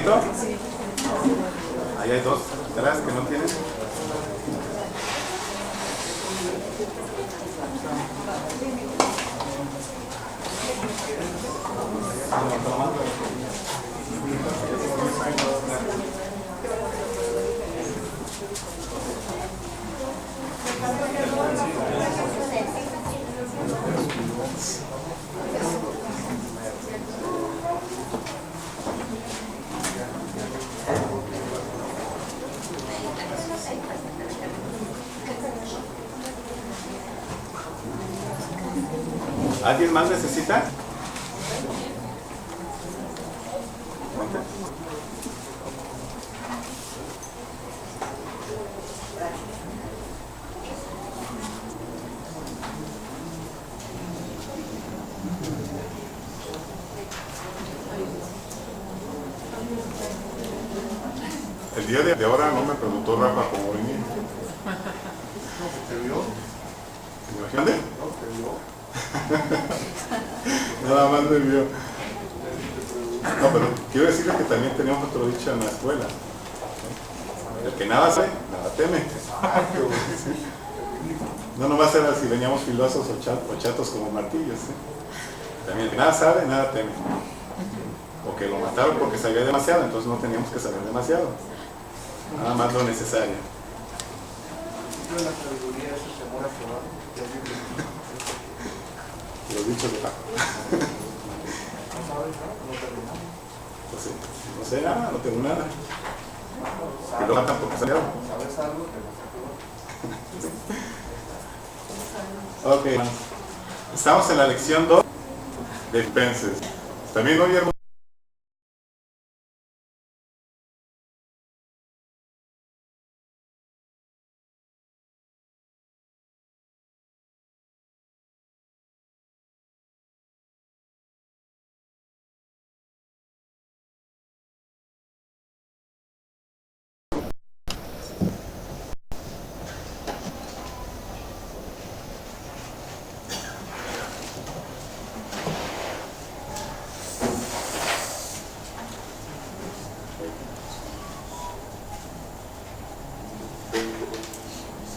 ¿Bonito? Ahí hay dos atrás que no tienen. ¿Alguien más necesita? El día de ahora no me preguntó Rafa cómo venía. ¿Te vio? Imagínate. No, te vio. Nada más me vio. No, pero quiero decirles que también teníamos otro dicho en la escuela. El que nada sabe, nada teme. No nomás era si veníamos filosos o chatos como martillos. También el que nada sabe, nada teme. O que lo mataron porque sabía demasiado, entonces no teníamos que saber demasiado. Nada más lo necesario. Yo en la sabiduría es el temor a Jehová. Los dichos de Paco. No sabes, ¿no? No terminamos. Pues sí, no sé nada, no tengo nada. Y lo matan porque salieron. ¿Sabes algo? Te vas a Ok. Estamos en la lección 2 de Filipenses. También hoy, hermano.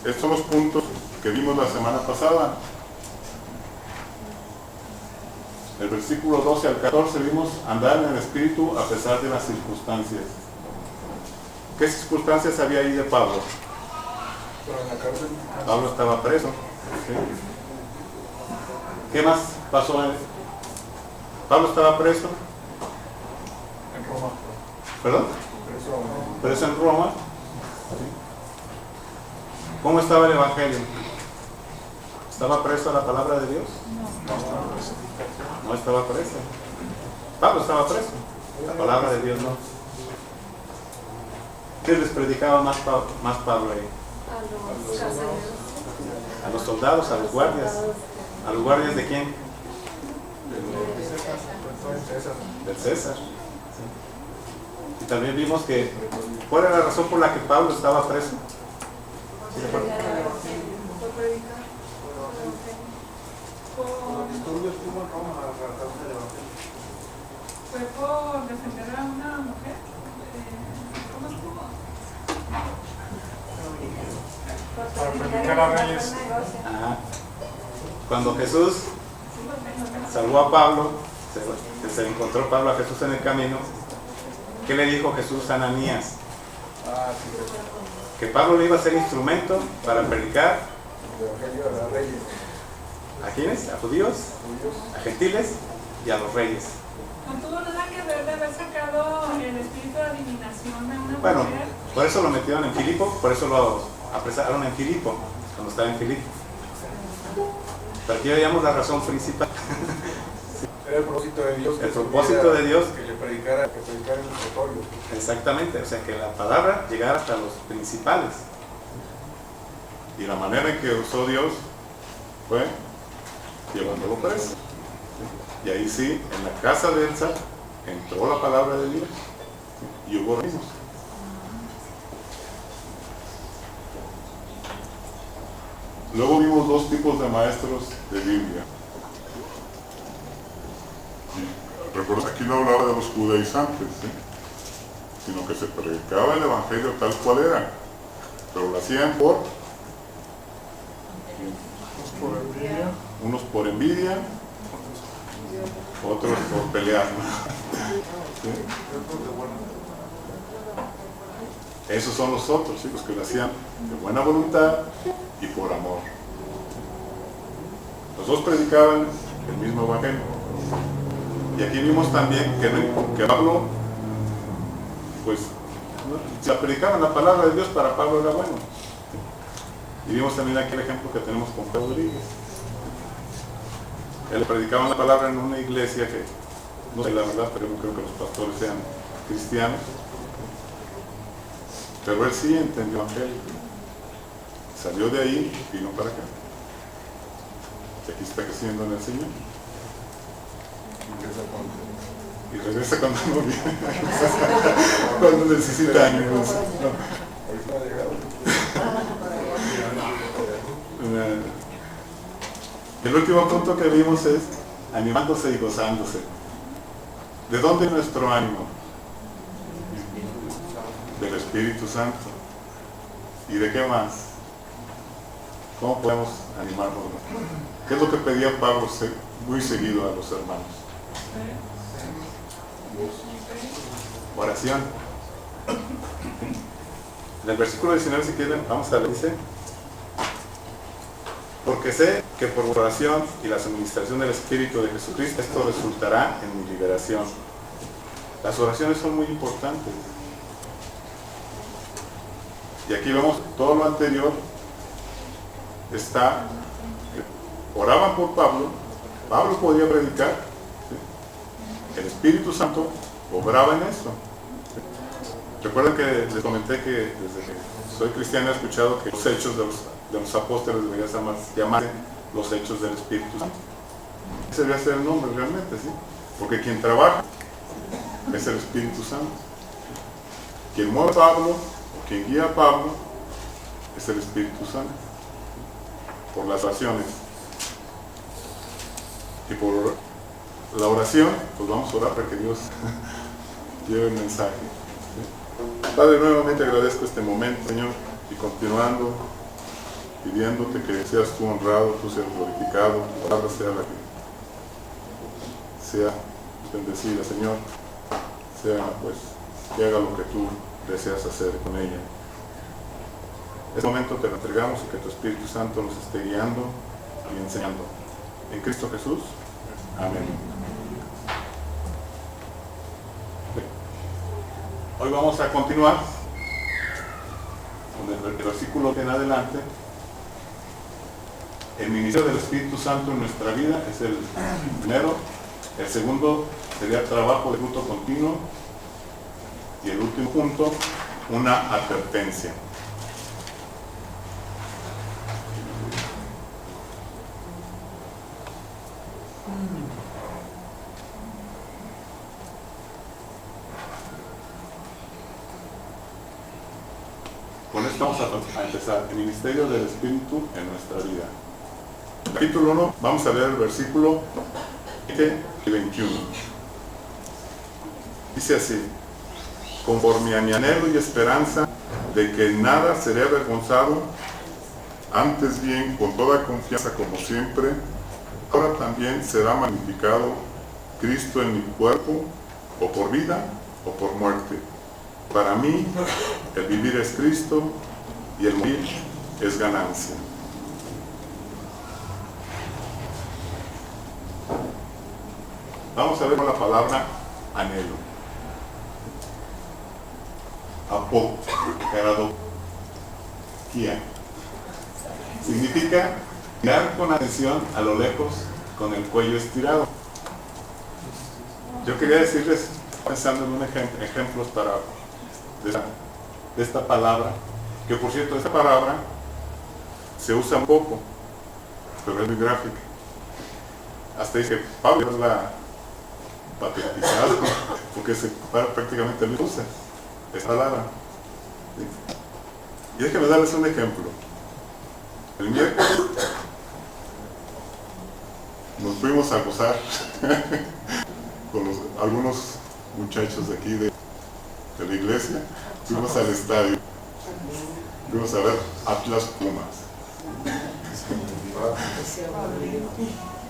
Estos son los puntos que vimos la semana pasada. El versículo 12 al 14 vimos andar en el Espíritu a pesar de las circunstancias. ¿Qué circunstancias había ahí de Pablo? Pero en la cárcel. Pablo estaba preso. ¿Sí? ¿Qué más pasó? Pablo estaba preso. En Roma. ¿Perdón? Preso. Preso en Roma. ¿Sí? ¿Cómo estaba el Evangelio? ¿Estaba preso a la palabra de Dios? No estaba preso. Pablo estaba preso. La palabra de Dios no. ¿Qué les predicaba más Pablo ahí? A los soldados, a los guardias. ¿A los guardias de quién? Del César. Sí. Y también vimos que, ¿cuál era la razón por la que Pablo estaba preso? ¿Sí se acuerdan? Por disturbios que hubo en Roma a tratar del evangelio. Fue por defender a una mujer. ¿Cómo estuvo? Para predicar a reyes. Ajá. Cuando Jesús salvó a Pablo, se encontró Pablo a Jesús en el camino, ¿qué le dijo Jesús a Ananías? Ah, sí. Que Pablo le iba a ser instrumento para predicar El evangelio a los reyes. ¿a quiénes? ¿A judíos? Judíos. ¿A gentiles? Y a los reyes. No tuvo nada que ver de haber sacado el espíritu de adivinación de una Bueno, mujer. por eso lo metieron en Filipo, por eso lo apresaron en Filipo, cuando estaba en Filipo. Pero aquí veíamos la razón principal. Era el propósito de Dios. El propósito de Dios. Que le predicara el pretorio. Exactamente, o sea, que la palabra llegara hasta los principales. Y la manera en que usó Dios fue llevándolo preso. Y ahí sí, en la casa de Elsa entró la palabra de Dios y hubo ritmos. Luego vimos dos tipos de maestros de Biblia. Recuerda, aquí no hablaba de los judaizantes, ¿sí? sino que se predicaba el Evangelio tal cual era, pero lo hacían por unos por envidia, otros por pelear, ¿no? ¿Sí? Esos son los otros, ¿sí? Los que lo hacían de buena voluntad y por amor. Los dos predicaban el mismo Evangelio. Y aquí vimos también que Pablo, pues, si predicaban la palabra de Dios, para Pablo era bueno. Y vimos también aquí el ejemplo que tenemos con Pedro Rodríguez. Él predicaba la palabra en una iglesia que, no sé la verdad, pero no creo que los pastores sean cristianos. Pero él sí entendió el Evangelio. Salió de ahí y vino para acá. Y aquí está creciendo en el Señor. Y regresa cuando no viene. Cuando necesita ánimos. El último punto que vimos es animándose y gozándose. ¿De dónde nuestro ánimo? Del Espíritu Santo. ¿Y de qué más? ¿Cómo podemos animarnos? ¿Qué es lo que pedía Pablo muy seguido a los hermanos? Oración. En el versículo 19, si quieren, vamos a leer, dice: porque sé que por oración y la suministración del Espíritu de Jesucristo esto resultará en mi liberación. Las oraciones son muy importantes. Y aquí vemos todo lo anterior. Está, oraban por Pablo, Pablo podía predicar, ¿sí? El Espíritu Santo obraba en eso. Recuerden que les comenté que desde que soy cristiano he escuchado que los hechos de los apóstoles deberían llamarse los hechos del Espíritu Santo. Ese debería ser el nombre realmente, ¿sí? Porque quien trabaja es el Espíritu Santo. Quien mueve a Pablo, o quien guía a Pablo, es el Espíritu Santo. Por las oraciones. Y por la oración, pues vamos a orar para que Dios lleve el mensaje. ¿Sí? Padre, nuevamente agradezco este momento, Señor, y continuando, pidiéndote que seas tú honrado, tú seas glorificado, tu palabra sea la que sea bendecida, Señor, sea pues, que haga lo que tú deseas hacer con ella. En este momento te lo entregamos y que tu Espíritu Santo nos esté guiando y enseñando. En Cristo Jesús. Amén. Hoy vamos a continuar con el versículo en adelante. El ministerio del Espíritu Santo en nuestra vida es el primero. El segundo sería trabajo de fruto continuo. Y el último punto, una advertencia. Con esto vamos a empezar el ministerio del Espíritu en nuestra vida. Capítulo 1, vamos a ver el versículo 20 y 21. Dice así: conforme a mi anhelo y esperanza de que en nada seré avergonzado, antes bien con toda confianza como siempre, ahora también será magnificado Cristo en mi cuerpo, o por vida o por muerte. Para mí, el vivir es Cristo y el morir es ganancia. Vamos a ver la palabra anhelo. Apokeradokia. Significa mirar con atención a lo lejos con el cuello estirado. Yo quería decirles, pensando en ejemplos de esta palabra, que por cierto esta palabra se usa un poco, pero es muy gráfica. Hasta dice que Pablo la patriotizado, porque prácticamente lo usa esta palabra. ¿Sí? Y déjenme darles un ejemplo. El miércoles nos fuimos a gozar con algunos muchachos de aquí de la iglesia, fuimos al estadio. Fuimos a ver Atlas Pumas.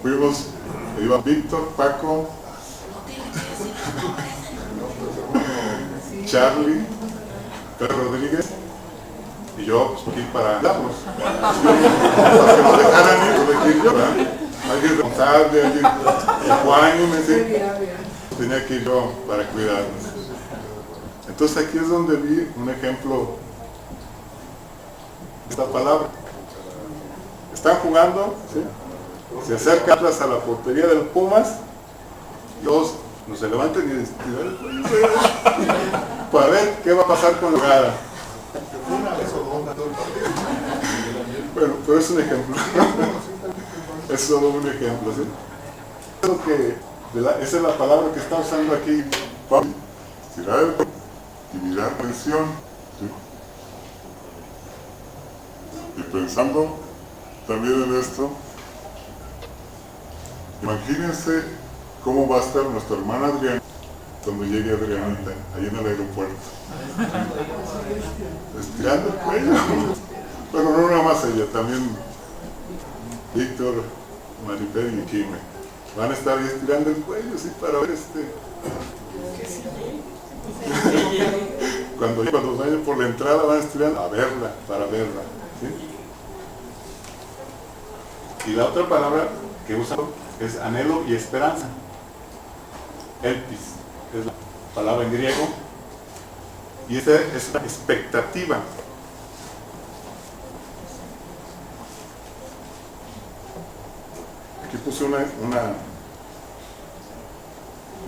Fuimos, iba Víctor, Paco, Charlie, Pedro Rodríguez y yo, pues aquí para darnos. Para que nos dejaran ir, pues aquí yo, ¿verdad? Alguien responsable, alguien ecuánime, ¿sí? Tenía que ir yo para cuidarnos. Entonces aquí es donde vi un ejemplo de esta palabra. Están jugando, ¿sí? Se acerca Atlas a la portería del Pumas y todos no se levantan y dicen, para ver qué va a pasar con la jugada. Bueno, pero es un ejemplo. Es solo un ejemplo, ¿sí? Creo que esa es la palabra que está usando aquí Pablo. Estirar y mirar atención, ¿sí? Y pensando también en esto, imagínense cómo va a estar nuestra hermana Adriana cuando llegue Adrianita ahí en el aeropuerto. Estirando el cuello. Bueno, no nada más ella, también Víctor, Maribel y Jimé. Van a estar ahí estirando el cuello, sí, para ver Cuando vayan por la entrada van a estirar a verla, para verla, ¿sí? Y la otra palabra que usan es anhelo y esperanza. Elpis es la palabra en griego. Y esta es la expectativa. Aquí puse una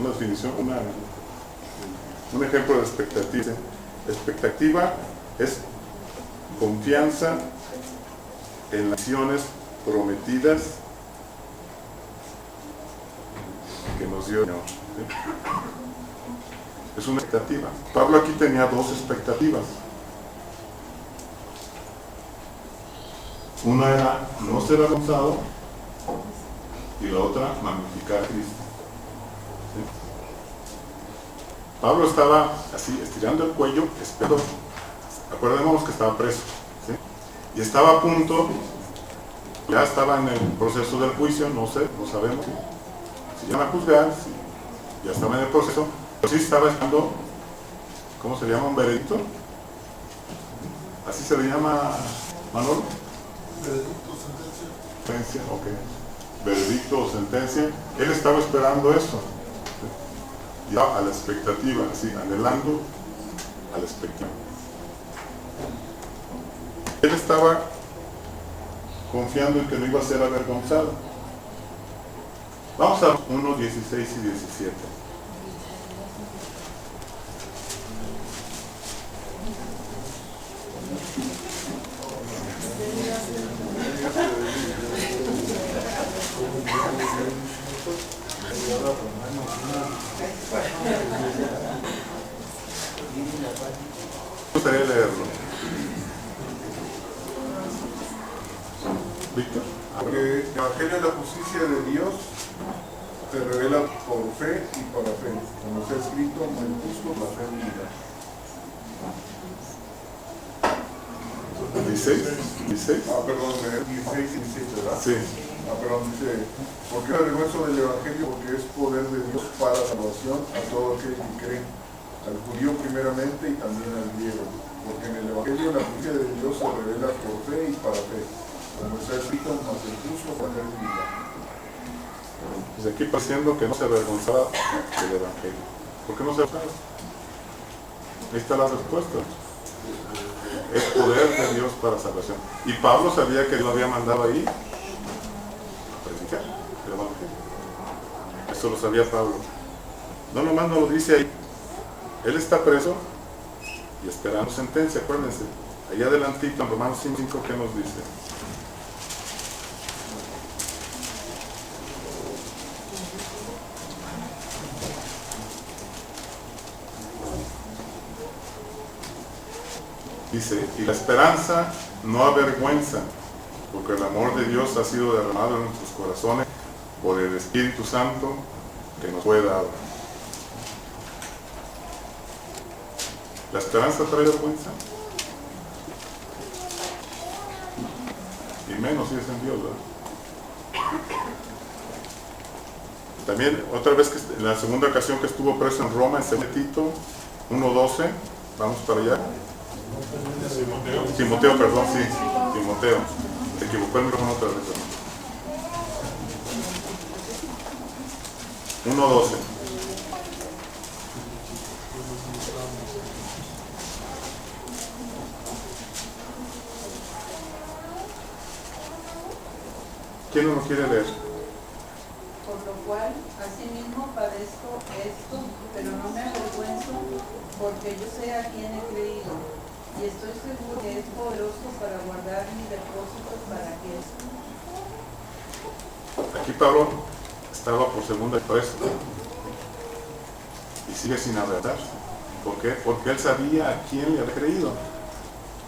definición, un ejemplo de expectativa. Expectativa es confianza en las acciones prometidas que nos dio el Señor, ¿sí? Es una expectativa. Pablo aquí tenía dos expectativas. Una era no ser avergonzado y la otra magnificar a Cristo, ¿sí? Pablo estaba así estirando el cuello, esperando. Acordémonos que estaba preso, ¿sí? Y estaba a punto, ya estaba en el proceso del juicio, no sé, no sabemos si iban a juzgar, si ya estaba en el proceso, pero sí estaba esperando, ¿cómo se llama? ¿Un veredicto? ¿Así se le llama, Manolo? Veredicto, sentencia. Ok. Veredicto o sentencia. Él estaba esperando eso. Ya a la expectativa, así, anhelando a la expectativa. Él estaba confiando en que no iba a ser avergonzado. Vamos a 1, 16 y 17. Me gustaría leerlo. Víctor. Porque el Evangelio de la justicia de Dios se revela por fe y para fe. Como está escrito, el justo la fe vivirá. 16. Perdón, 16 y 17, ¿verdad? Sí. Perdón, dice, porque el vergüenza del Evangelio, porque es poder de Dios para salvación a todo aquel que cree, al judío primeramente y también al griego. Porque en el Evangelio la justicia de Dios se revela por fe y para fe. Como está escrito, mas el justo para fe vivirá. Pues aquí está diciendo que no se avergonzaba del Evangelio. ¿Por qué no se avergonzaba? Ahí está la respuesta. Es poder de Dios para salvación. Y Pablo sabía que lo había mandado ahí a predicar el Evangelio. Eso lo sabía Pablo. No nomás no lo dice ahí. Él está preso y esperando sentencia, acuérdense. Allá adelantito en Romanos 5, ¿qué nos dice? Dice, y la esperanza no avergüenza, porque el amor de Dios ha sido derramado en nuestros corazones por el Espíritu Santo que nos fue dado. ¿La esperanza trae vergüenza? Y menos si es en Dios, ¿verdad? También, otra vez, que en la segunda ocasión que estuvo preso en Roma, en 2 Tito 1:12, vamos para allá. Timoteo, perdón, sí, Timoteo. Se equivocó el micrófono otra vez. 1:12. ¿Quién no lo quiere leer? Por lo cual, asimismo padezco esto, pero no me avergüenzo, porque yo sé a quién he creído, y estoy seguro que es poderoso para guardar mi depósito para que Aquí Pablo estaba por segunda vez preso y sigue sin arrebatarse. ¿Por qué? Porque él sabía a quién le había creído.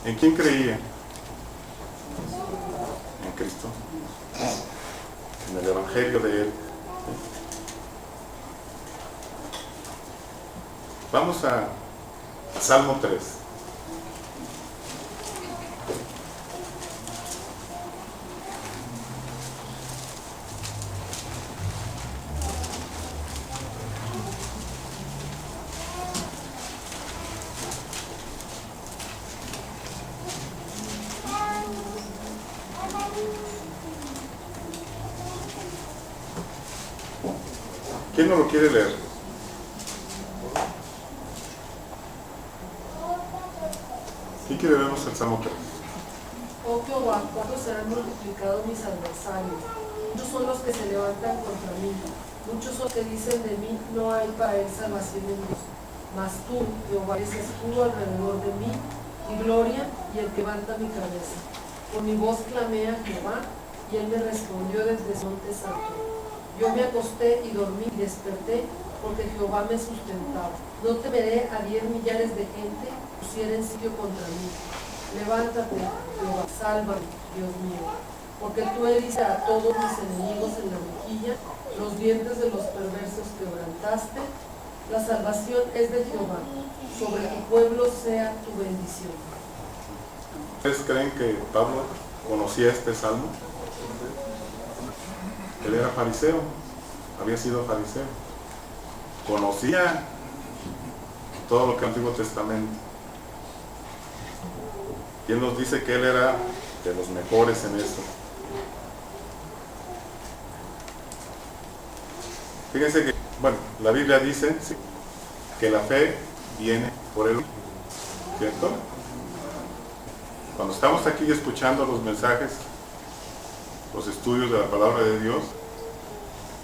¿En quién creía? En Cristo, en el Evangelio de él. Vamos a Salmo 3. ¿Quién no lo quiere leer? ¿Quién quiere leernos el Salmo 3? Oh Jehová, ¿cuánto serán multiplicados mis adversarios? Muchos son los que se levantan contra mí. Muchos son los que dicen de mí, no hay para él salvación en Dios. Mas tú, Jehová, eres escudo alrededor de mí, y gloria, y el que levanta mi cabeza. Con mi voz clamé a Jehová, y él me respondió desde su monte santo. Yo me acosté y dormí y desperté, porque Jehová me sustentaba. No temeré a 10 millares de gente que pusieren sitio contra mí. Levántate, Jehová, sálvame, Dios mío, porque tú heriste a todos mis enemigos en la mejilla, los dientes de los perversos quebrantaste. La salvación es de Jehová, sobre tu pueblo sea tu bendición. ¿Ustedes creen que Pablo conocía este salmo? Él era fariseo, había sido fariseo. Conocía todo lo que el Antiguo Testamento. Y él nos dice que él era de los mejores en eso. Fíjense que, bueno, la Biblia dice sí, que la fe viene por el oír, ¿cierto? Cuando estamos aquí escuchando los mensajes, los estudios de la palabra de Dios,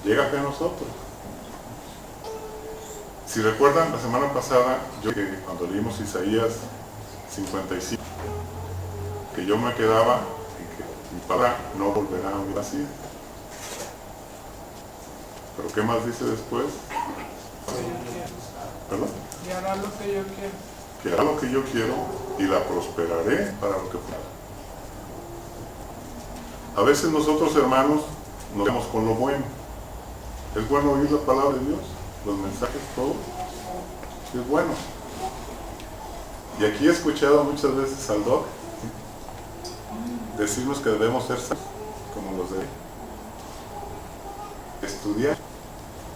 llega fe a nosotros. Si recuerdan, la semana pasada, cuando leímos Isaías 55, que yo me quedaba en que mi palabra no volverá a mi vacía. Pero ¿qué más dice después? ¿Perdón? Y hará lo que yo quiero. Que hará lo que yo quiero y la prosperaré para lo que pueda. A veces nosotros, hermanos, nos vemos con lo bueno. Es bueno oír la palabra de Dios, los mensajes, todo. Es bueno. Y aquí he escuchado muchas veces al Doc decirnos que debemos ser sabios, como los de estudiar,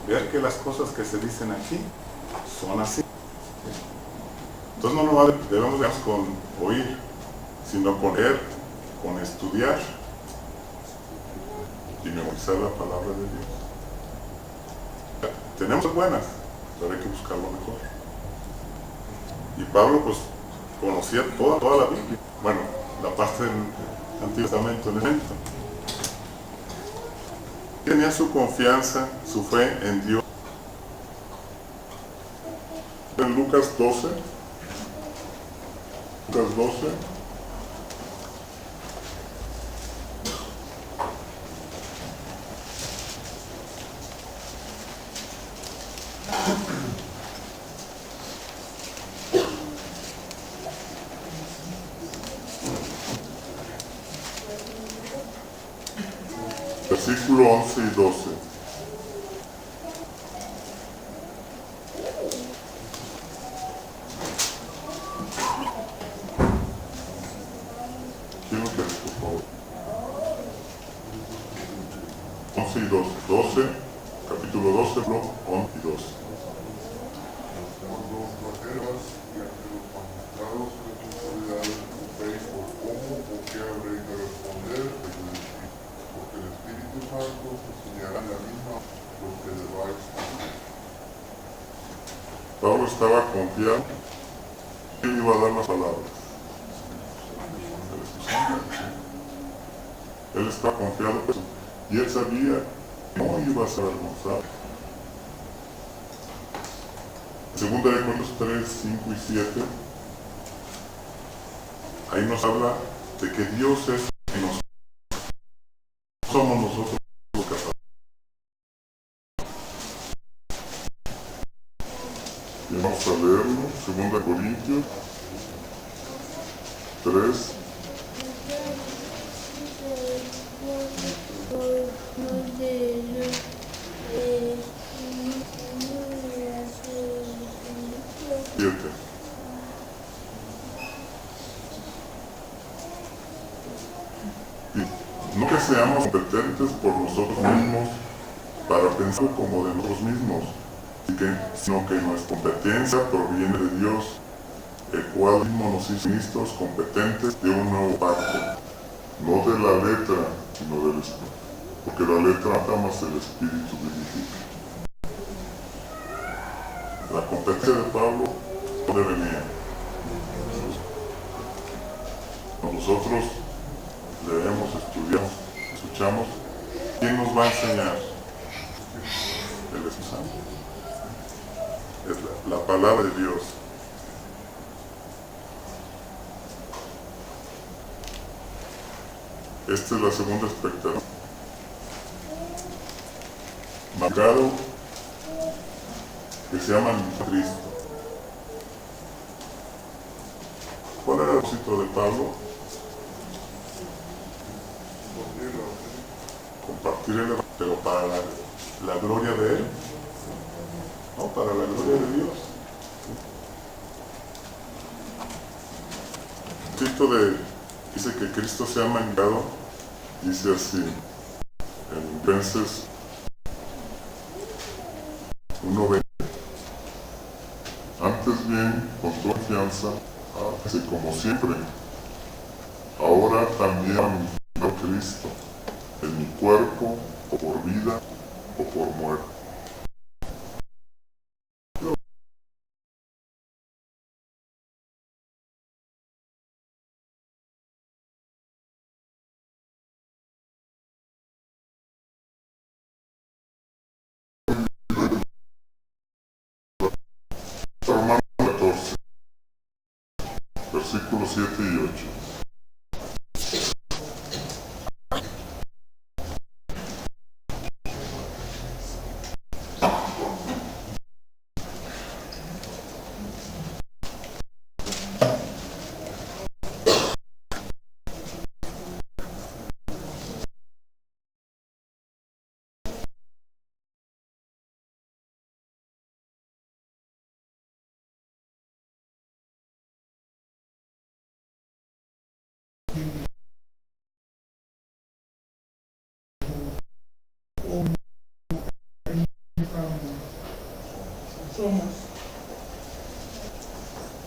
ver que las cosas que se dicen aquí son así. Entonces no debemos ver con oír, sino con leer, con estudiar y memorizar la palabra de Dios. Tenemos cosas buenas, pero hay que buscar lo mejor. Y Pablo pues conocía toda la Biblia, bueno, la parte del Antiguo Testamento en el momento. Tenía su confianza, su fe en Dios. En Lucas 12, versículo 11 y 12. 12, capítulo 12, 1 y 2. Cuando trajeras y ante los magistrados de tus autoridades preguntéis por cómo o qué habréis de responder, porque el Espíritu Santo os enseñará en la misma lo que debáis hacer. Pablo estaba confiado que él iba a dar las palabras. Él estaba confiado en eso, y él sabía que no iba a ser avergonzado. Segunda de Corintios 3, 5 y 7, ahí nos habla de que Dios es en nosotros. Somos nosotros los que hacemos. Y vamos a leerlo, Segunda de Corintios 3, no que seamos competentes por nosotros mismos para pensar como de nosotros mismos, sino que nuestra competencia proviene de Dios, el cual mismo nos hizo ministros competentes de un nuevo pacto, no de la letra, sino del espíritu, porque la letra mata, más el espíritu vivifica. La competencia de Pablo, ¿dónde venía? Nosotros leemos, estudiamos, escuchamos. ¿Quién nos va a enseñar? El Espíritu Santo. Es la palabra de Dios. Esta es la segunda expectativa. Marcado que se llama Cristo. ¿Cuál era el propósito de Pablo? Compartir el evangelio, pero para la gloria de él, no para la gloria de Dios. Cristo dice que Cristo se ha mangado, dice así en Filipenses 1:20. Antes bien, con toda confianza, así como siempre, ahora también a Cristo, en mi cuerpo, o por vida, o por muerte. Romanos 14, versículos 7 y 8.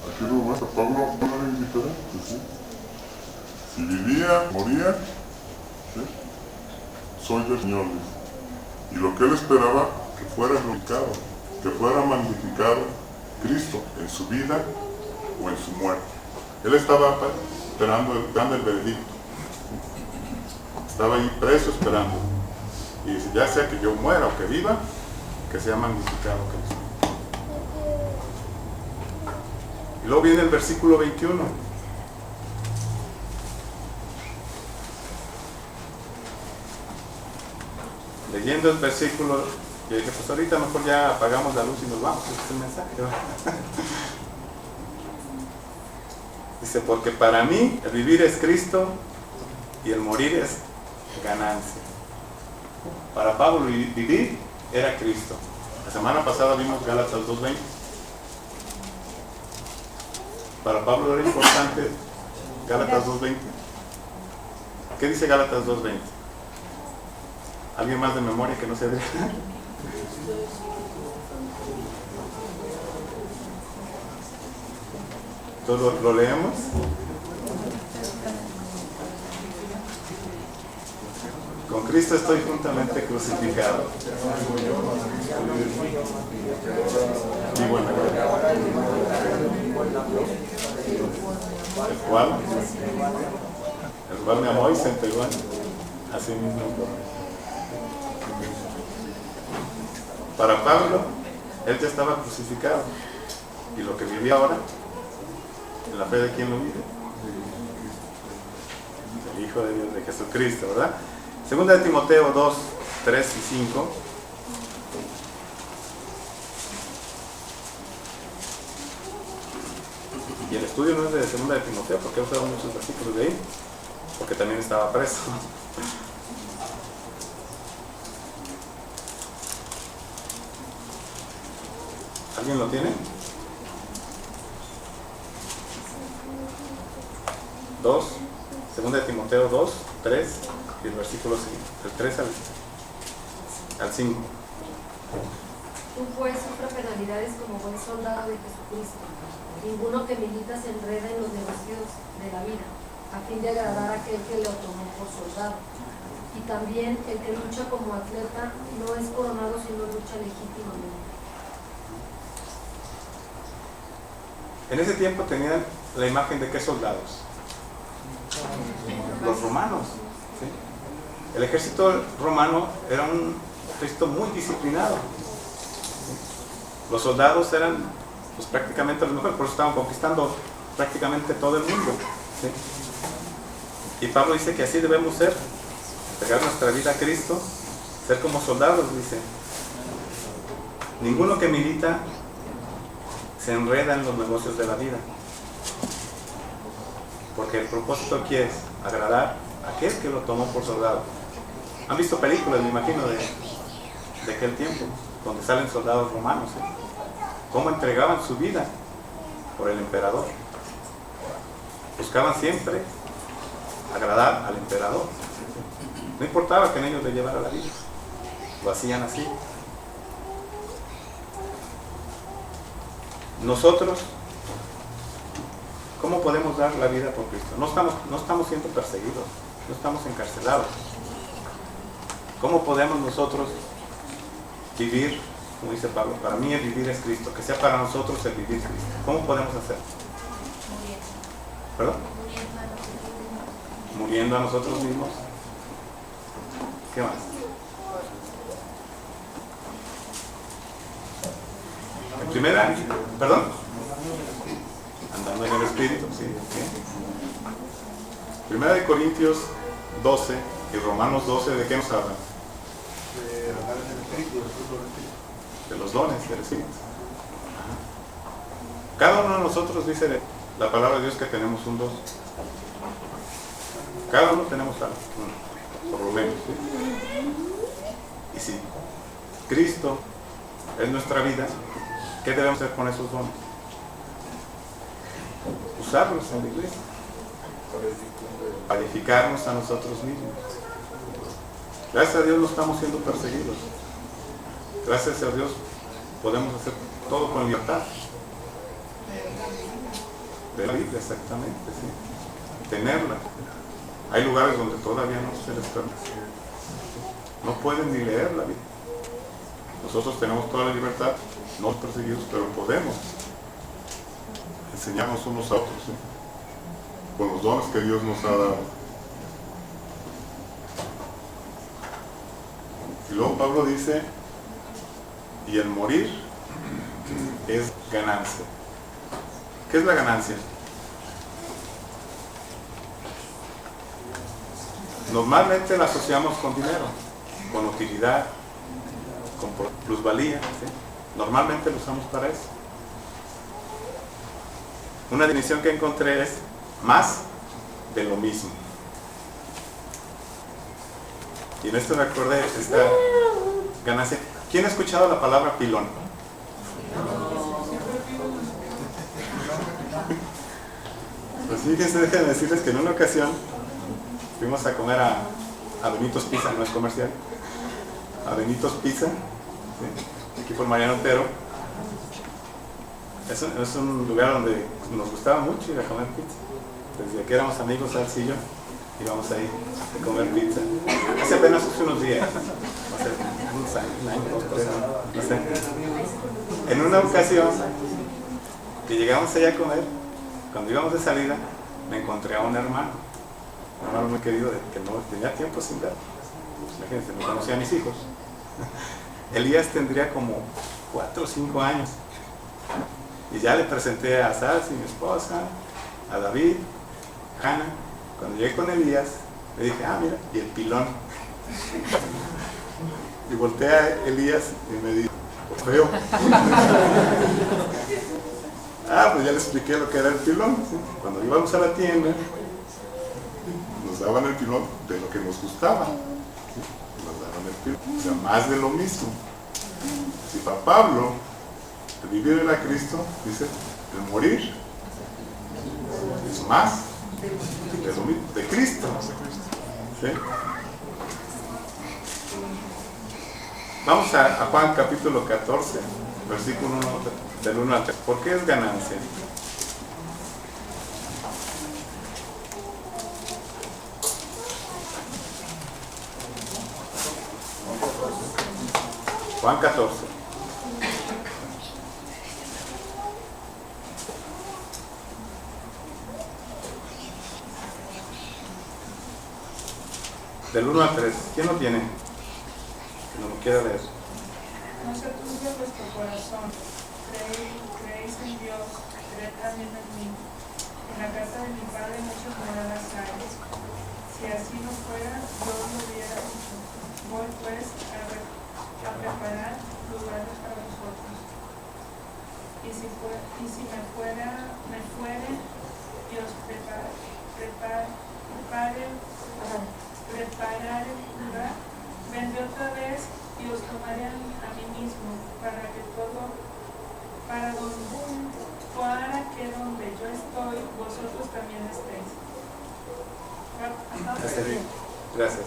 Aquí lo muestra, Pablo no era indiferente, ¿sí? Si vivía, moría, ¿sí? Soy del Señor, dice. Y lo que él esperaba, que fuera glorificado, que fuera magnificado Cristo en su vida o en su muerte. Él estaba esperando el veredicto. Estaba ahí preso esperando. Y dice, ya sea que yo muera o que viva, que sea magnificado Cristo. Y luego viene el versículo 21. Leyendo el versículo, yo dije, pues ahorita mejor ya apagamos la luz y nos vamos. Este es el mensaje. Dice, porque para mí el vivir es Cristo y el morir es ganancia. Para Pablo vivir era Cristo. La semana pasada vimos Gálatas 2:20. Para Pablo era importante Gálatas 2:20. ¿Qué dice Gálatas 2:20? ¿Alguien más de memoria que no se vea? Entonces lo leemos. Con Cristo estoy juntamente crucificado. Y bueno, el cual me amó y se entregó a sí mismo. Para Pablo, él ya estaba crucificado. Y lo que vivía ahora, en la fe de quien lo vive, el Hijo de Dios, de Jesucristo, ¿verdad? Segunda de Timoteo 2, 3 y 5. Y el estudio no es de segunda de Timoteo, porque he usado muchos versículos de ahí, porque también estaba preso. ¿Alguien lo tiene? 2, segunda de Timoteo 2, 3 y el versículo 5, del 3 al 5. Tú pues sufre penalidades como buen soldado de Jesucristo. Ninguno que milita se enreda en los negocios de la vida, a fin de agradar a aquel que lo tomó por soldado. Y también el que lucha como atleta no es coronado, sino lucha legítimamente. En ese tiempo tenían la imagen de qué soldados? Los romanos. ¿Sí? El ejército romano era un ejército muy disciplinado. Los soldados eran pues, prácticamente los mejores, por eso estaban conquistando prácticamente todo el mundo. ¿Sí? Y Pablo dice que así debemos ser, entregar nuestra vida a Cristo, ser como soldados, dice. Ninguno que milita se enreda en los negocios de la vida, porque el propósito aquí es agradar a aquel que lo tomó por soldado. ¿Han visto películas, me imagino, de aquel tiempo, donde salen soldados romanos? Cómo entregaban su vida por el emperador. Buscaban siempre agradar al emperador. No importaba que en ellos le llevara la vida, lo hacían así. Nosotros, ¿cómo podemos dar la vida por Cristo? No estamos siendo perseguidos, no estamos encarcelados. ¿Cómo podemos nosotros vivir, como dice Pablo, para mí el vivir es Cristo, que sea para nosotros el vivir Cristo? ¿Cómo podemos hacer? ¿Perdón? Muriendo a nosotros mismos. ¿Qué más? En primera, perdón, andando en el Espíritu, sí. Primera de Corintios 12 y Romanos 12, ¿de qué nos hablan? De andar en el Espíritu, De los dones del Espíritu. Cada uno de nosotros, dice la palabra de Dios, que tenemos un don. Cada uno tenemos algo, por lo menos. ¿Sí? Y si Cristo es nuestra vida, ¿qué debemos hacer con esos dones? Usarlos en la iglesia, para edificarnos a nosotros mismos. Gracias a Dios no estamos siendo perseguidos. Gracias a Dios podemos hacer todo con libertad. De la Biblia, exactamente, sí. Tenerla. Hay lugares donde todavía no se les permite. No pueden ni leer la Biblia. Nosotros tenemos toda la libertad, no perseguidos, pero podemos enseñarnos unos a otros, ¿sí? Con los dones que Dios nos ha dado. Y luego Pablo dice, y el morir es ganancia. ¿Qué es la ganancia? Normalmente la asociamos con dinero, con utilidad, con plusvalía, ¿sí? Normalmente lo usamos para eso. Una definición que encontré es más de lo mismo. Y en esto me acordé de esta ganancia. ¿Quién ha escuchado la palabra pilón? Pues fíjense, déjenme decirles que en una ocasión fuimos a comer a Benitos Pizza, no es comercial. a Benitos Pizza, ¿sí? Aquí por Mariano Otero. Es un lugar donde nos gustaba mucho ir a comer pizza. Desde que éramos amigos, Salsi y yo, íbamos ahí a comer pizza. Hace apenas unos días, hace unos años, un año, 2, 3, no sé. En una ocasión que llegamos allá a comer, cuando íbamos de salida, me encontré a un hermano muy querido que no tenía tiempo sin ver. Pues, imagínense, no conocía a mis hijos. Elías tendría como 4 o 5 años. Y ya le presenté a Salsi, mi esposa, a David, Hannah. Cuando llegué con Elías, le dije, mira, y el pilón. Y volteé a Elías y me dijo, pues feo. Pues ya le expliqué lo que era el pilón. ¿Sí? Cuando íbamos a la tienda, nos daban el pilón de lo que nos gustaba. ¿Sí? Nos daban el pilón. O sea, más de lo mismo. Si para Pablo, el vivir era Cristo, dice, el morir es más de lo mismo, de Cristo. ¿Sí? Vamos a Juan capítulo 14, versículo 1, del 1 al 3. ¿Por qué es ganancia? Juan 14. Del 1 al 3. ¿Quién lo tiene? Que no lo quiera leer. No se turbe vuestro corazón. Creéis en Dios, creed también en mí. En la casa de mi Padre muchas moradas hay. Si así no fuera, yo lo hubiera dicho. Voy pues a preparar lugares para vosotros. Y si me fuere y os preparar el lugar, vendré otra vez y os tomaré a mí mismo, para que donde yo estoy, vosotros también estéis. Está bien. Gracias.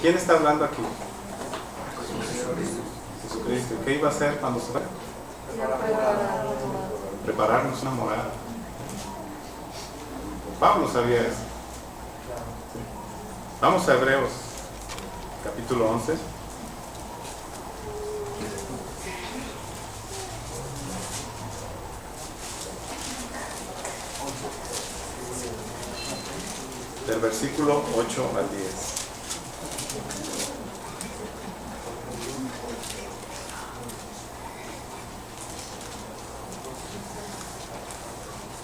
¿Quién está hablando aquí? Jesucristo. ¿Qué iba a hacer cuando se fuera? Prepararnos una morada. Pablo sabía eso. ¿Sí? Vamos a Hebreos, capítulo 11. Del versículo 8 al 10.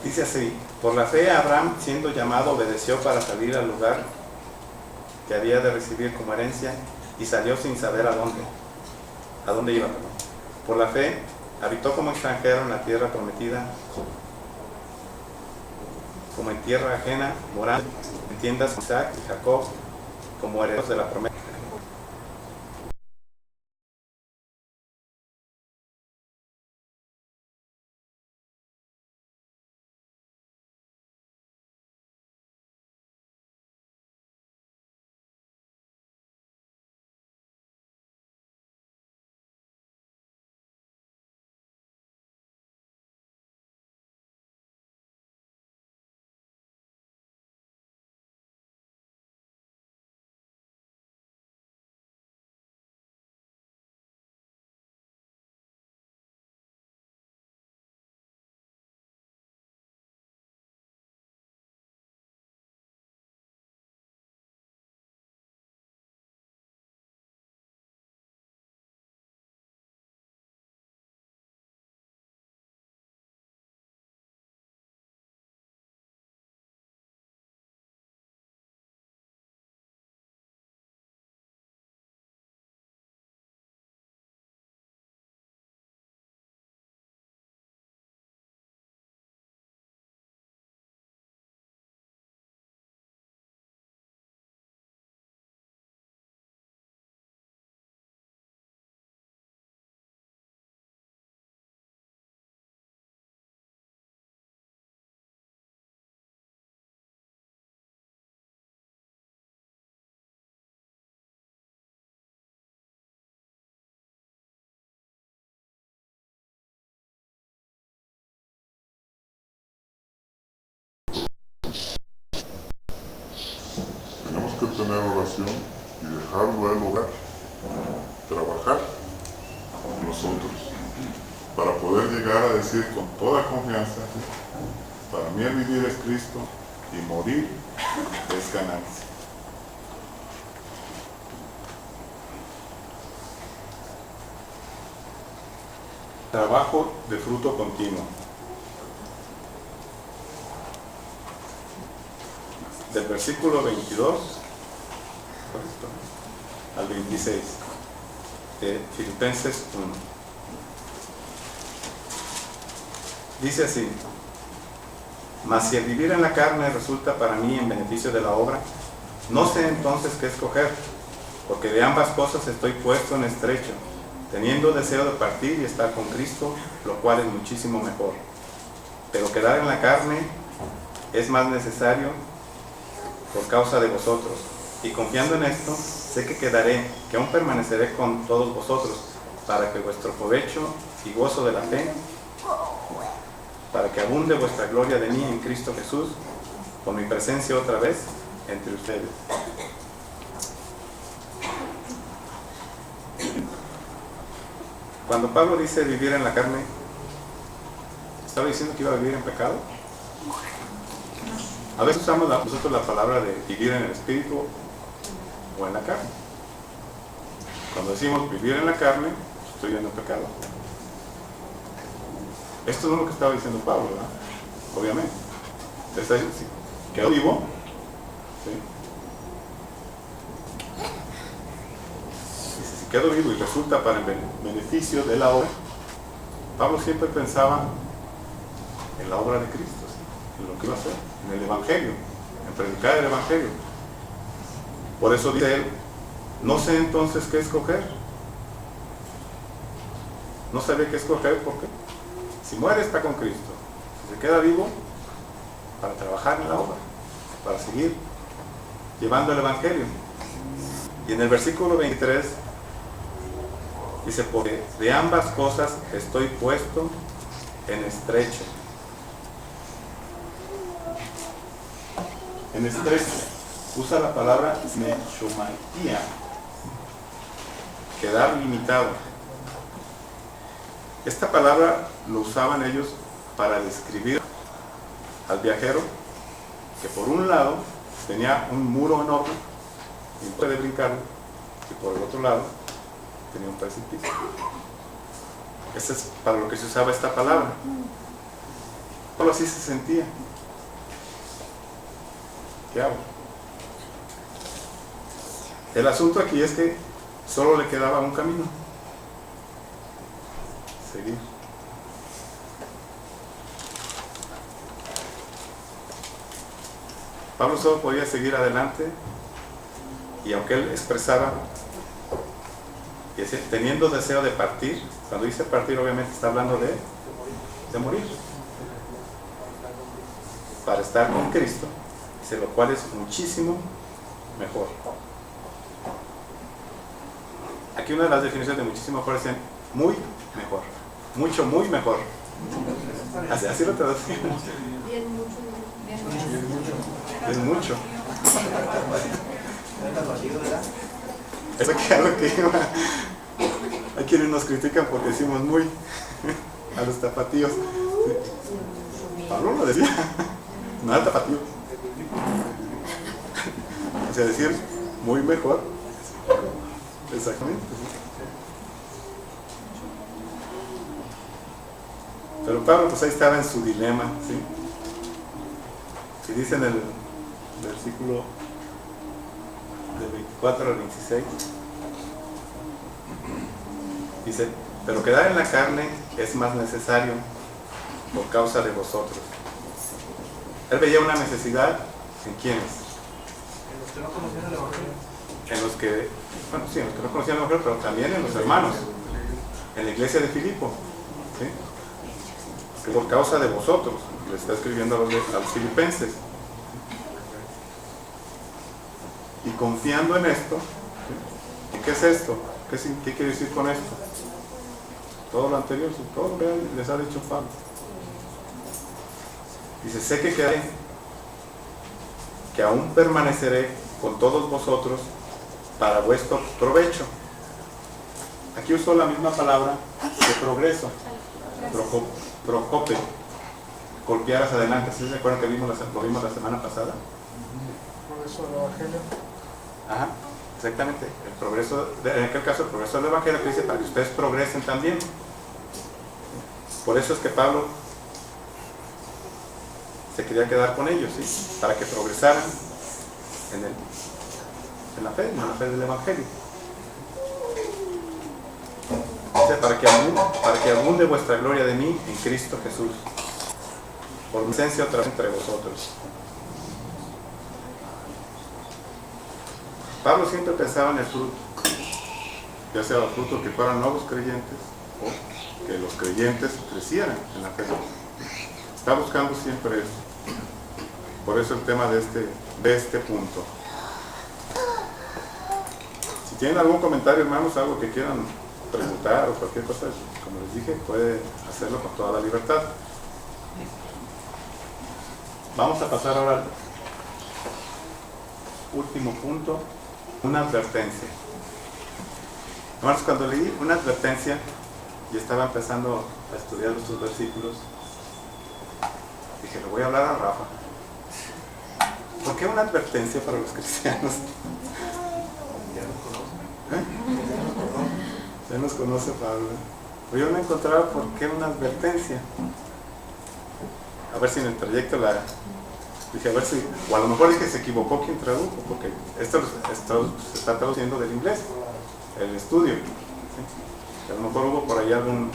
Dice así: por la fe Abraham, siendo llamado, obedeció para salir al lugar que había de recibir como herencia, y salió sin saber a dónde iba. Perdón. Por la fe habitó como extranjero en la tierra prometida, como en tierra ajena, morando en tiendas con Isaac y Jacob, como herederos de la promesa. tener oración y dejarlo a Él obrar, trabajar en nosotros, para poder llegar a decir con toda confianza, para mí el vivir es Cristo y morir es ganancia. Trabajo de fruto continuo. Del versículo 22 al 26 de Filipenses 1. Dice así: mas si el vivir en la carne resulta para mí en beneficio de la obra, no sé entonces qué escoger, porque de ambas cosas estoy puesto en estrecho, teniendo deseo de partir y estar con Cristo, lo cual es muchísimo mejor. Pero quedar en la carne es más necesario por causa de vosotros, y confiando en esto, sé que quedaré, que aún permaneceré con todos vosotros, para que vuestro provecho y gozo de la fe, para que abunde vuestra gloria de mí en Cristo Jesús, con mi presencia otra vez entre ustedes. Cuando Pablo dice vivir en la carne, ¿estaba diciendo que iba a vivir en pecado? A veces usamos nosotros la palabra de vivir en el espíritu o en la carne. Cuando decimos vivir en la carne, estoy viviendo en pecado. Esto no es lo que estaba diciendo Pablo, ¿verdad? Obviamente. Está diciendo, si quedo vivo, ¿sí? Dice, si quedo vivo y resulta para el beneficio de la obra, Pablo siempre pensaba en la obra de Cristo, ¿sí? En lo que iba a hacer, en el Evangelio, en predicar el Evangelio. Por eso dice él, no sé entonces qué escoger. No sabía qué escoger porque si muere está con Cristo, si se queda vivo, para trabajar en la obra, para seguir llevando el Evangelio. Y en el versículo 23 dice, porque de ambas cosas estoy puesto en estrecho. En estrecho usa la palabra mechomatía, quedar limitado. Esta palabra lo usaban ellos para describir al viajero que por un lado tenía un muro enorme y no puede brincar, y por el otro lado tenía un precipicio. Eso es para lo que se usaba esta palabra. Solo así se sentía. ¿Qué hago? El asunto aquí es que solo le quedaba un camino: seguir. Pablo solo podía seguir adelante, y aunque él expresaba que teniendo deseo de partir, cuando dice partir obviamente está hablando de morir, para estar con Cristo, dice, lo cual es muchísimo mejor. Aquí una de las definiciones de muchísimo mejor es muy mejor, mucho, muy mejor. Así lo traducimos. Bien, mucho. Es mucho. Eso que es lo que iba. Hay quienes nos critican porque decimos muy a los tapatíos. Pablo lo decía, no era tapatío. O sea, decir muy mejor. Exactamente. Pero Pablo pues ahí estaba en su dilema, ¿sí? Y dice en el versículo del 24 al 26, dice, pero quedar en la carne es más necesario por causa de vosotros. Él veía una necesidad en quiénes, En los que no conocían el Evangelio. en los que, bueno, sí, en los que no conocían el Evangelio, pero también en los hermanos, en la iglesia de Filipo, ¿sí? Que por causa de vosotros, le está escribiendo a los filipenses. Y confiando en esto, ¿sí? ¿Y qué es esto? ¿Qué quiere decir con esto? Todo lo anterior, todo lo que les ha dicho Pablo. Dice, sé que quedaré, que aún permaneceré con todos vosotros para vuestro provecho. Aquí usó la misma palabra de progreso, procope, golpear hacia adelante. ¿Sí se acuerdan que lo vimos la semana pasada? Progreso del Evangelio. Ajá, exactamente. El progreso, en aquel caso, el progreso del Evangelio que dice para que ustedes progresen también. Por eso es que Pablo se quería quedar con ellos, ¿sí? Para que progresaran en la fe del Evangelio. Dice, para que abunde vuestra gloria de mí en Cristo Jesús, por mi presencia otra vez entre vosotros. Pablo siempre pensaba en el fruto, ya sea los frutos que fueran nuevos creyentes o que los creyentes crecieran en la fe. Está buscando siempre eso. Por eso el tema de este punto. Si tienen algún comentario, hermanos, algo que quieran preguntar o cualquier cosa, como les dije, puede hacerlo con toda la libertad. Vamos a pasar ahora al último punto, una advertencia. Hermanos, cuando leí una advertencia y estaba empezando a estudiar estos versículos, dije, le voy a hablar a Rafa. ¿Por qué una advertencia para los cristianos? Ya nos conoce Pablo. Pero yo no encontraba por qué una advertencia. A ver si en el trayecto dije, a ver si, o a lo mejor dije se equivocó quien tradujo, porque esto se está traduciendo del inglés, el estudio. ¿Sí? A lo mejor hubo por ahí algún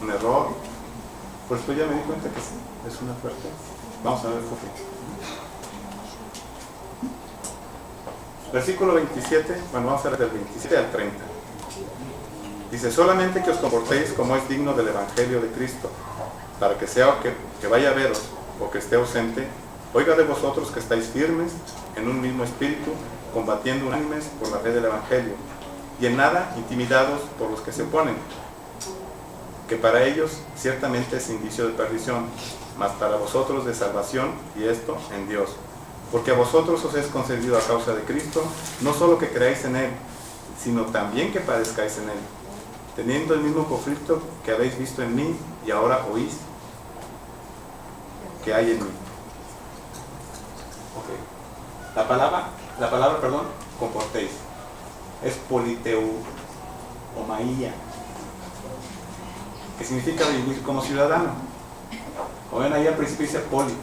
error. Por eso ya me di cuenta que sí, es una advertencia. Vamos a ver por qué. Versículo 27, bueno, vamos a ver del 27 al 30. Dice, solamente que os comportéis como es digno del Evangelio de Cristo, para que sea que vaya a veros o que esté ausente, oiga de vosotros que estáis firmes en un mismo espíritu, combatiendo unánimes por la fe del Evangelio, y en nada intimidados por los que se oponen, que para ellos ciertamente es indicio de perdición, mas para vosotros de salvación, y esto en Dios. Porque a vosotros os es concedido a causa de Cristo, no solo que creáis en Él, sino también que padezcáis en Él, teniendo el mismo conflicto que habéis visto en mí y ahora oís que hay en mí. Okay. La palabra, comportéis, es politeuomaía, que significa vivir como ciudadano. Como ven ahí al principio dice poli,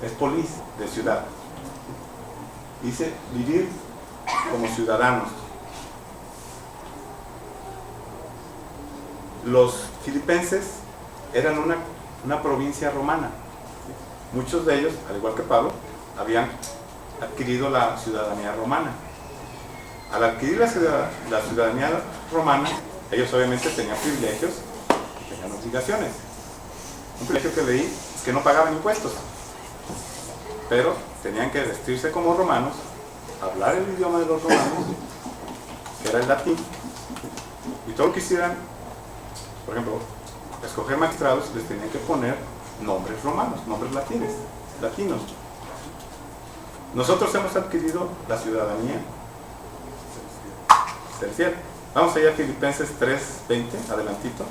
es polis, de ciudad. Dice vivir como ciudadanos. Los filipenses eran una provincia romana. Muchos de ellos, al igual que Pablo, habían adquirido la ciudadanía romana. Al adquirir la ciudadanía romana, ellos obviamente tenían privilegios y tenían obligaciones. Un privilegio que leí es que no pagaban impuestos, pero tenían que vestirse como romanos, hablar el idioma de los romanos, que era el latín, y todo lo que hicieran, por ejemplo, escoger magistrados, les tenían que poner nombres romanos, nombres latinos. Nosotros hemos adquirido la ciudadanía celestial. Vamos allá a Filipenses 3:20, adelantito.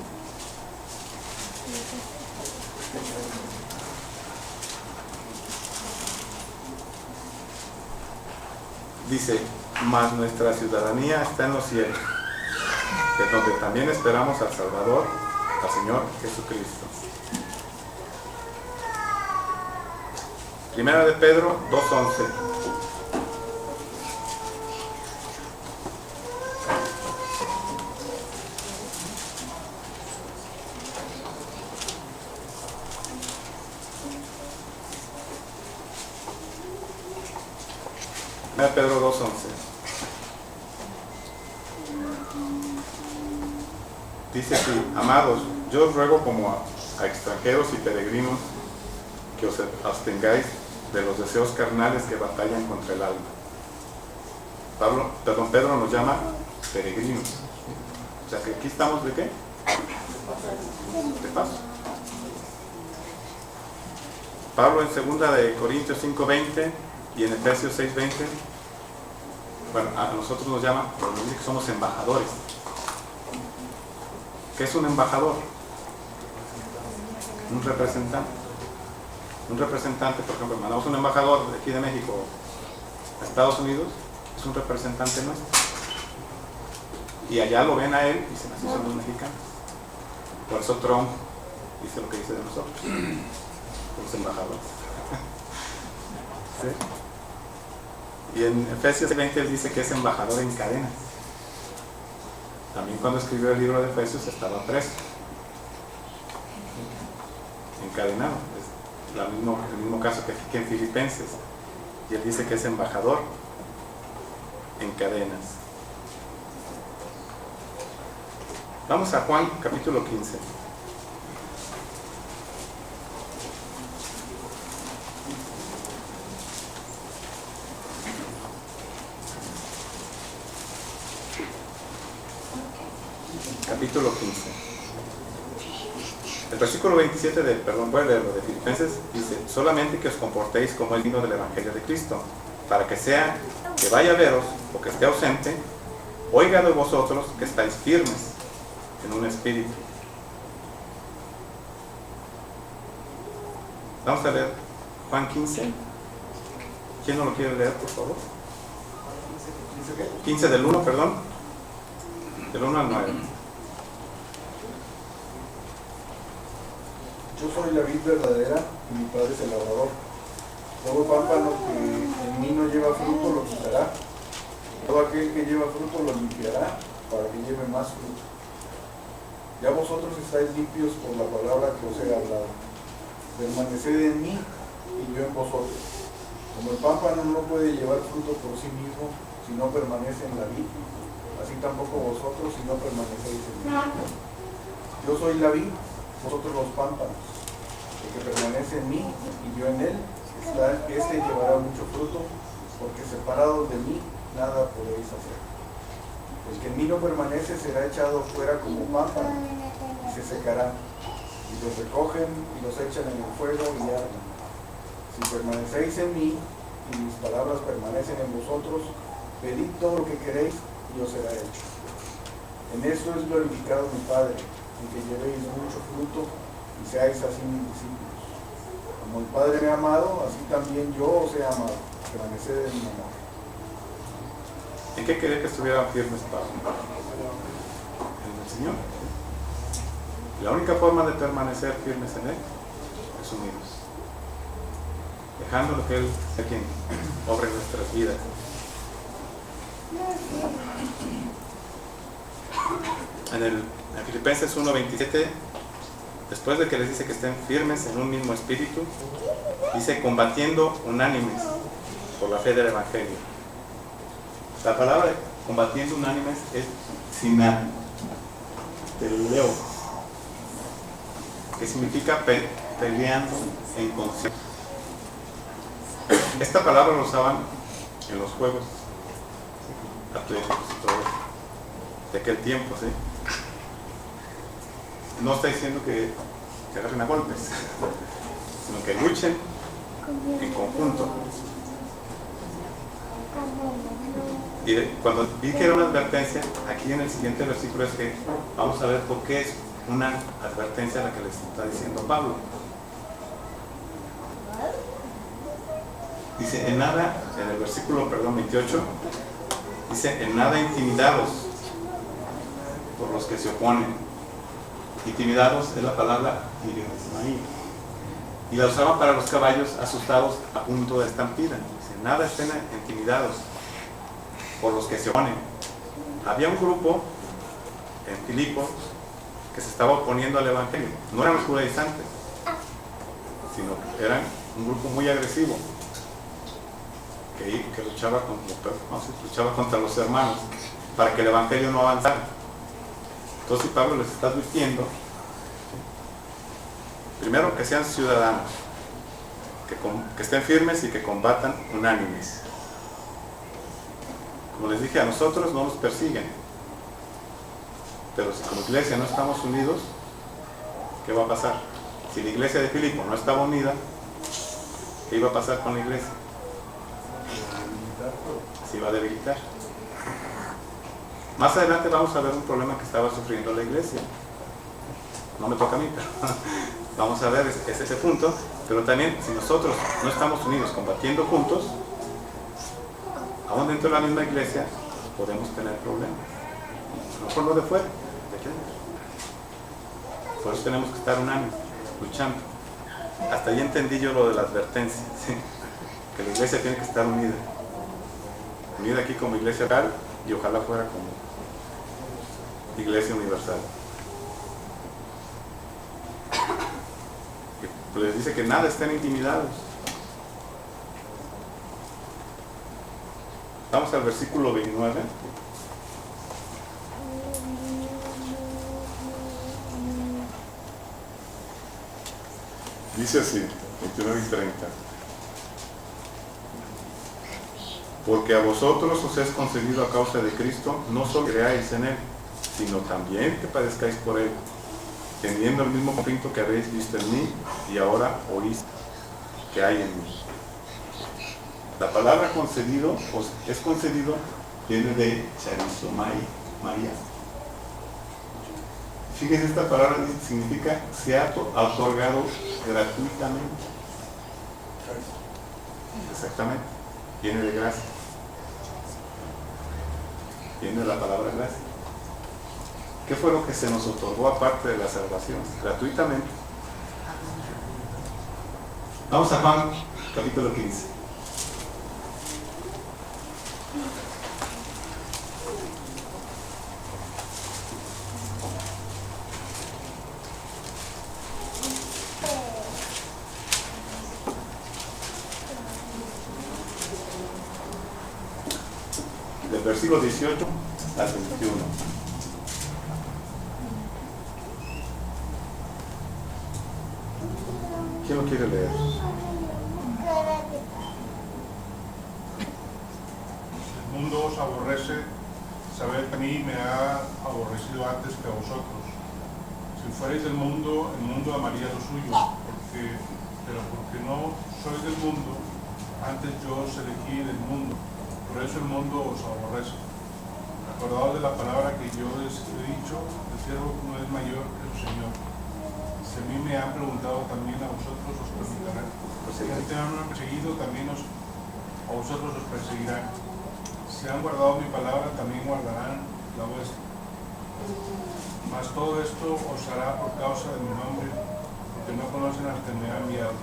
Dice, mas nuestra ciudadanía está en los cielos, de donde también esperamos al Salvador, al Señor Jesucristo. Primera de Pedro 2:11. Pedro 2:11. Dice así, amados, yo os ruego como a extranjeros y peregrinos que os abstengáis de los deseos carnales que batallan contra el alma. Pedro nos llama peregrinos. O sea que aquí estamos de qué? De paso. Pablo en 2 de Corintios 5:20 y en Efesios 6:20 bueno, a nosotros nos llaman, nos dice que somos embajadores. ¿Qué es un embajador? Un representante. Un representante, por ejemplo, mandamos un embajador de aquí de México a Estados Unidos, es un representante nuestro. Y allá lo ven a él y dicen, así son los mexicanos. Por eso Trump dice lo que dice de nosotros, los embajadores. ¿Sí? Y en Efesios 20 él dice que es embajador en cadenas. También cuando escribió el libro de Efesios estaba preso, encadenado. Es el mismo caso que en Filipenses. Y él dice que es embajador en cadenas. Vamos a Juan capítulo 15. Capítulo 15. El versículo 27 voy a leerlo, de Filipenses, dice: solamente que os comportéis como es digno del Evangelio de Cristo, para que sea que vaya a veros o que esté ausente, oiga de vosotros que estáis firmes en un espíritu. Vamos a leer Juan 15. ¿Quién no lo quiere leer, por favor? 15 del 1, perdón. Del 1 al 9. Yo soy la vid verdadera y mi padre es el labrador. Todo pámpano que en mí no lleva fruto lo quitará. Todo aquel que lleva fruto lo limpiará para que lleve más fruto. Ya vosotros estáis limpios por la palabra que os he hablado. Permaneced en mí y yo en vosotros. Como el pámpano no puede llevar fruto por sí mismo si no permanece en la vid, así tampoco vosotros si no permanecéis en mí. Yo soy la vid, vosotros los pámpanos. El que permanece en mí y yo en él, este llevará mucho fruto, porque separados de mí nada podéis hacer. El que en mí no permanece será echado fuera como pámpano y se secará, y los recogen y los echan en el fuego y arden. Si permanecéis en mí y mis palabras permanecen en vosotros, pedid todo lo que queréis y os será hecho. En esto es glorificado mi Padre, en que llevéis mucho fruto y seáis así mis discípulos. Como el Padre me ha amado, así también yo os he amado. Permaneced en mi amor. ¿En qué quería que estuvieran firmes, Pablo? En el Señor. La única forma de permanecer firmes en Él es unidos, dejando lo que Él sea quien obre en nuestras vidas. En Filipenses 1:27, después de que les dice que estén firmes en un mismo espíritu, dice combatiendo unánimes por la fe del Evangelio. La palabra combatiendo unánimes es sinat, del leo, que significa peleando en concierto. Esta palabra lo usaban en los juegos atléticos y todo eso, de aquel tiempo, ¿sí? No está diciendo que se agarren a golpes, sino que luchen en conjunto. Y cuando vi que era una advertencia, aquí en el siguiente versículo es que vamos a ver por qué es una advertencia la que les está diciendo Pablo. Dice, en nada, en el versículo, 28, dice, en nada intimidados por los que se oponen. Intimidados es la palabra iriosmaí, y la usaban para los caballos asustados a punto de estampida. Dice, nada estén intimidados por los que se oponen. Había un grupo en Filipos que se estaba oponiendo al Evangelio. No eran los judaizantes, sino que eran un grupo muy agresivo que luchaba contra los hermanos para que el Evangelio no avanzara. Entonces Pablo les está advirtiendo, primero, que sean ciudadanos, que estén firmes y que combatan unánimes. Como les dije, a nosotros no nos persiguen, pero si como iglesia no estamos unidos, ¿qué va a pasar? Si la iglesia de Filipo no estaba unida, ¿qué iba a pasar con la iglesia? Se iba a debilitar. Más adelante vamos a ver un problema que estaba sufriendo la iglesia. No me toca a mí, pero vamos a ver ese punto. Pero también, si nosotros no estamos unidos combatiendo juntos, aún dentro de la misma iglesia podemos tener problemas. No por lo de fuera, de aquí adentro. Por eso tenemos que estar unánimes, luchando. Hasta ahí entendí yo lo de la advertencia, ¿sí? Que la iglesia tiene que estar unida. Unida aquí como iglesia local y ojalá fuera como iglesia universal. Y les dice que nada estén intimidados. Vamos al versículo 29. Dice así, 29 y 30. Porque a vosotros os es concedido a causa de Cristo, no solo creáis en Él, sino también que padezcáis por Él, teniendo el mismo conflicto que habéis visto en mí y ahora oís que hay en mí. La palabra concedido, os es concedido, viene de charizomai, María. Fíjense, esta palabra significa se ha otorgado gratuitamente. Exactamente. Viene de gracia. Viene de la palabra gracia. ¿Qué fue lo que se nos otorgó aparte de la salvación? Gratuitamente. Vamos a Juan, capítulo 15. Del versículo 18 al 21. ¿Quién lo quiere leer? El mundo os aborrece, sabed que a mí me ha aborrecido antes que a vosotros. Si fuerais del mundo, el mundo amaría lo suyo, pero porque no sois del mundo, antes yo os elegí del mundo, por eso el mundo os aborrece. Acordaos de la palabra que yo les he dicho, el siervo no es mayor que su Señor. Si a mí me han preguntado, también a vosotros os preguntarán. Si antes han perseguido, también a vosotros os perseguirán. Si han guardado mi palabra, también guardarán la vuestra. Mas todo esto os hará por causa de mi nombre, porque no conocen al que me ha enviado.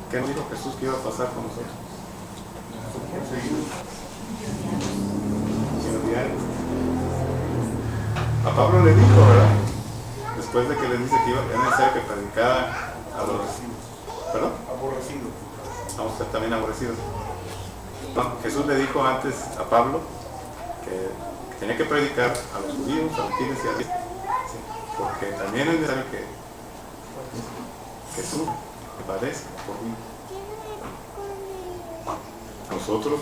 ¿Qué nos dijo Jesús que iba a pasar con nosotros? Perseguidos. Sin odiar. A Pablo le dijo, ¿verdad? Después de que le dice que era necesario que predicara a los ¿perdón? Aborrecido. Vamos a ser también aborrecidos. No, Jesús le dijo antes a Pablo que tenía que predicar a los judíos, a los gentiles y a los griegos, ¿sí? Porque también es necesario que sufra, que padezca por mí. Nosotros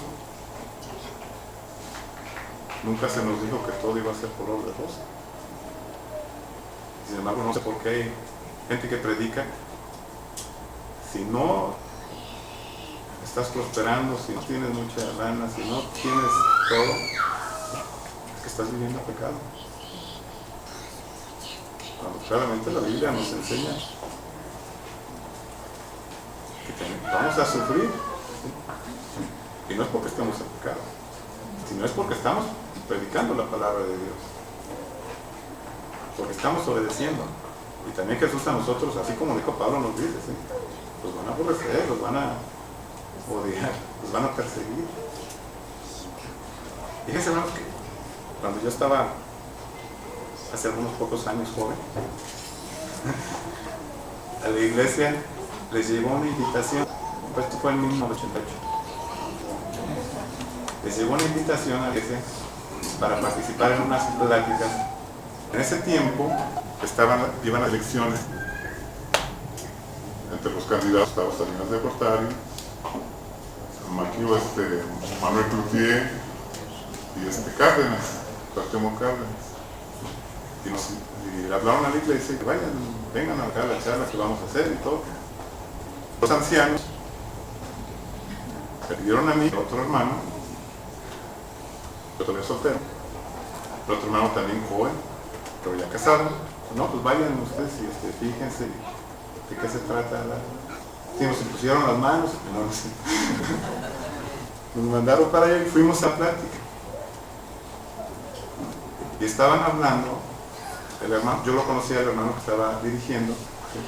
nunca se nos dijo que todo iba a ser color de rosa. Sin embargo, no sé por qué hay gente que predica. Si no estás prosperando, si no tienes mucha lana, si no tienes todo, es que estás viviendo pecado. Cuando claramente la Biblia nos enseña que vamos a sufrir, ¿sí? Y no es porque estemos en pecado, sino es porque estamos predicando la palabra de Dios, porque estamos obedeciendo. Y también Jesús a nosotros, así como dijo Pablo, nos dice, ¿sí? Los van a aborrecer, los van a odiar, los van a perseguir. Fíjense, hermanos, que cuando yo estaba hace algunos pocos años joven, a la iglesia les llegó una invitación, pues esto fue en 1988, les llegó una invitación a la iglesia para participar en unas pláticas. En ese tiempo iban las elecciones. Entre los candidatos estaba Salinas de Gortari, Maquio, Manuel Cloutier y Cárdenas, Cuauhtémoc Cárdenas. Y hablaron a la iglesia y dice, vengan acá a la charla que vamos a hacer y todo. Los ancianos me pidieron a mí, a otro hermano, yo todavía soltero. El otro hermano también joven, pero ya casado. No, pues vayan ustedes y fíjense de qué se trata. Sí, nos impusieron las manos, no, no sé. Nos mandaron para allá y fuimos a plática. Y estaban hablando, el hermano, yo lo conocía, el hermano que estaba dirigiendo, ¿sí?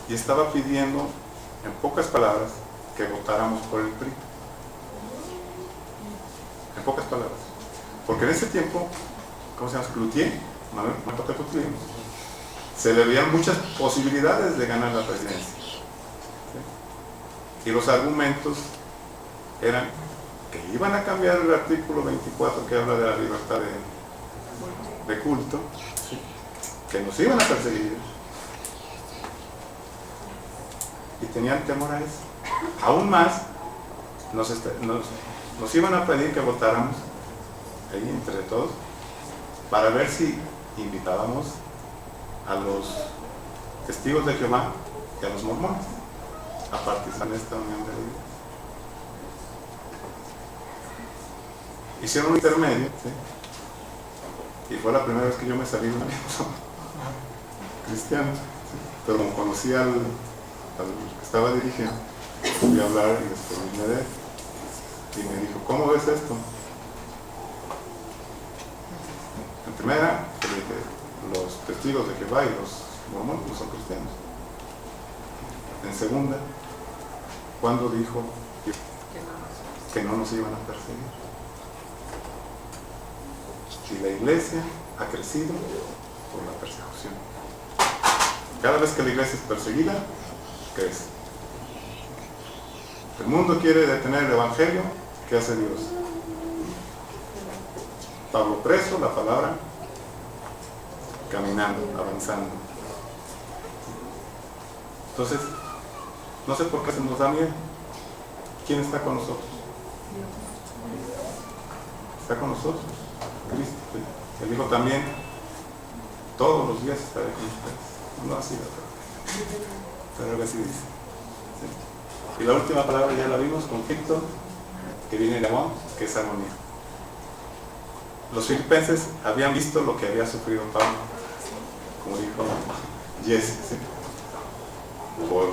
Y estaba pidiendo, en pocas palabras, que votáramos por el PRI. En pocas palabras. Porque en ese tiempo, ¿cómo se llama? Cloutier, Manuel Cloutier, se le veían muchas posibilidades de ganar la presidencia. ¿Sí? Y los argumentos eran que iban a cambiar el artículo 24 que habla de la libertad de culto, ¿sí? Que nos iban a perseguir. Y tenían temor a eso. Aún más, nos iban a pedir que votáramos ahí entre todos para ver si invitábamos a los testigos de Jehová y a los mormones a participar en esta unión de Dios. Hicieron un intermedio, ¿sí? Y fue la primera vez que yo me salí de un ambiente cristiano, ¿sí? Pero como conocí al que estaba dirigiendo, fui a hablar y después vine de él y me dijo, ¿cómo ves esto? En primera, le dije, los testigos de Jehová y los mormones no son cristianos. En segunda, ¿cuándo dijo que no nos iban a perseguir? Y la iglesia ha crecido por la persecución. Cada vez que la iglesia es perseguida, crece. El mundo quiere detener el evangelio. ¿Qué hace Dios? Pablo preso, la palabra caminando, avanzando. Entonces, no sé por qué se nos da miedo. ¿Quién está con nosotros? Está con nosotros, Cristo. Él dijo también, todos los días estaré con ustedes. No así, pero algo así dice. ¿Sí? Y la última palabra ya la vimos, conflicto, que viene de amor, que es armonía. Los filipenses habían visto lo que había sufrido Pablo, como dijo Jesse, ¿sí? Por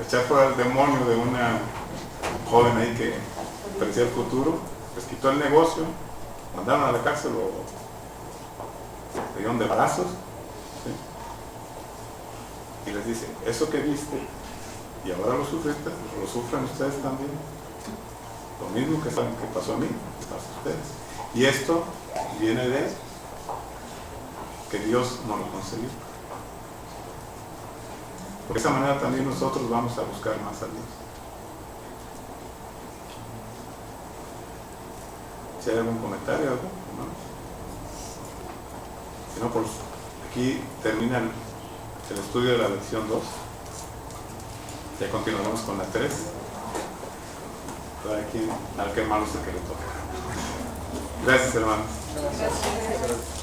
echar fuera el demonio de una joven ahí que parecía el futuro, les quitó el negocio, mandaron a la cárcel, o le dieron de balazos, ¿sí? Y les dice, eso que viste y ahora lo sufriste, lo sufren ustedes también. Lo mismo que pasó a mí, pasa a ustedes. Y esto viene de que Dios no lo concedió. De esa manera también nosotros vamos a buscar más a Dios. Si hay algún comentario, algo, ¿no? Si no, pues aquí termina el estudio de la lección 2. Ya continuaremos con la 3. Para quien, al que hermano se que le toca. Gracias, hermanos. Gracias.